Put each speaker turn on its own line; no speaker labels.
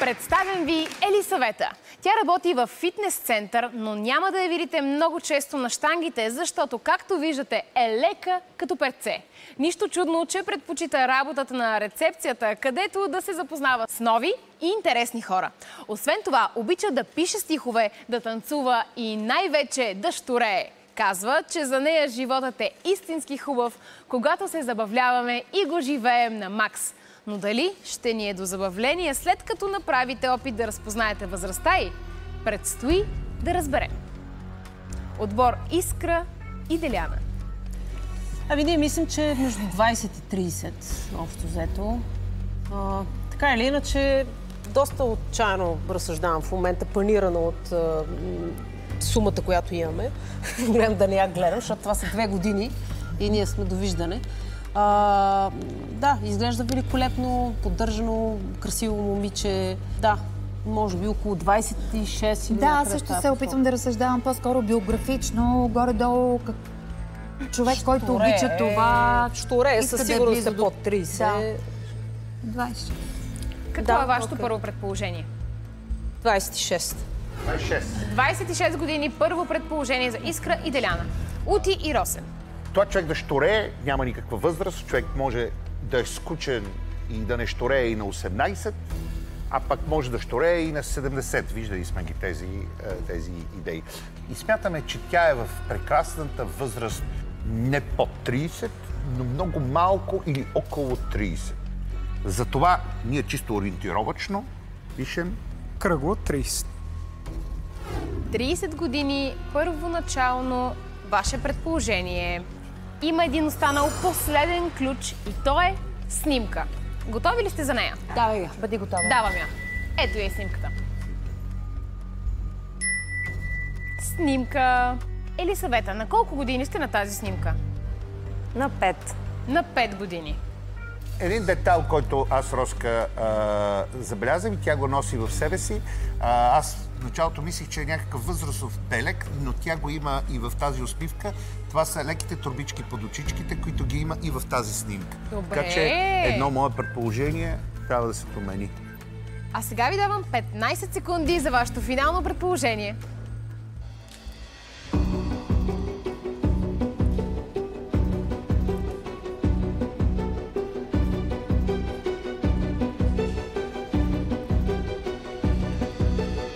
Представям ви Елисавета. Тя работи в фитнес център, но няма да я видите много често на щангите, защото, както виждате, е лека като перце. Нищо чудно, че предпочита работата на рецепцията, където да се запознава с нови и интересни хора. Освен това, обича да пише стихове, да танцува и най-вече да щурее. Казва, че за нея животът е истински хубав, когато се забавляваме и го живеем на макс. Но дали ще ни е до забавление, след като направите опит да разпознаете възрастта й? Предстои да разберем. Отбор Искра и Деляна.
Ами ние мислим, че между 20 и 30, общо взето. Така или иначе, доста отчаяно разсъждавам в момента, панирана от сумата, която имаме. Гледам да не я гледам, защото това са 2 години и ние сме довиждане. Да, изглежда великолепно, поддържано, красиво момиче. Да, може би около 26 или
да, също се опитвам да разсъждавам по-скоро биографично, горе-долу човек, който обича това.
Щурее, със сигурност е под 30.
Да. 26.
Какво е вашето първо предположение?
26.
26 години, първо предположение за Искра и Деляна. Ути и Росен.
Това човек да щурее, няма никаква възраст. Човек може да е скучен и да не щурее и на 18, а пък може да щурее и на 70. Виждали сме ги тези идеи. И смятаме, че тя е в прекрасната възраст не под 30, но много малко или около 30. Затова ние чисто ориентировачно пишем
кръгло 30.
30 години, първоначално ваше предположение. Има един останал последен ключ и то е снимка. Готови ли сте за нея?
Давай я. Бъди готова.
Давам я. Ето я и снимката. Снимка. Елисавета, на колко години сте на тази снимка?
На 5.
На 5 години.
един детайл, който аз, Роска, забелязвам и тя го носи в себе си. Аз в началото мислих, че е някакъв възрастов белег, но тя го има и в тази усмивка. Това са леките турбички под очичките, които ги има и в тази снимка.
Добре.
Така че едно мое предположение трябва да се промени.
А сега ви давам 15 секунди за вашето финално предположение.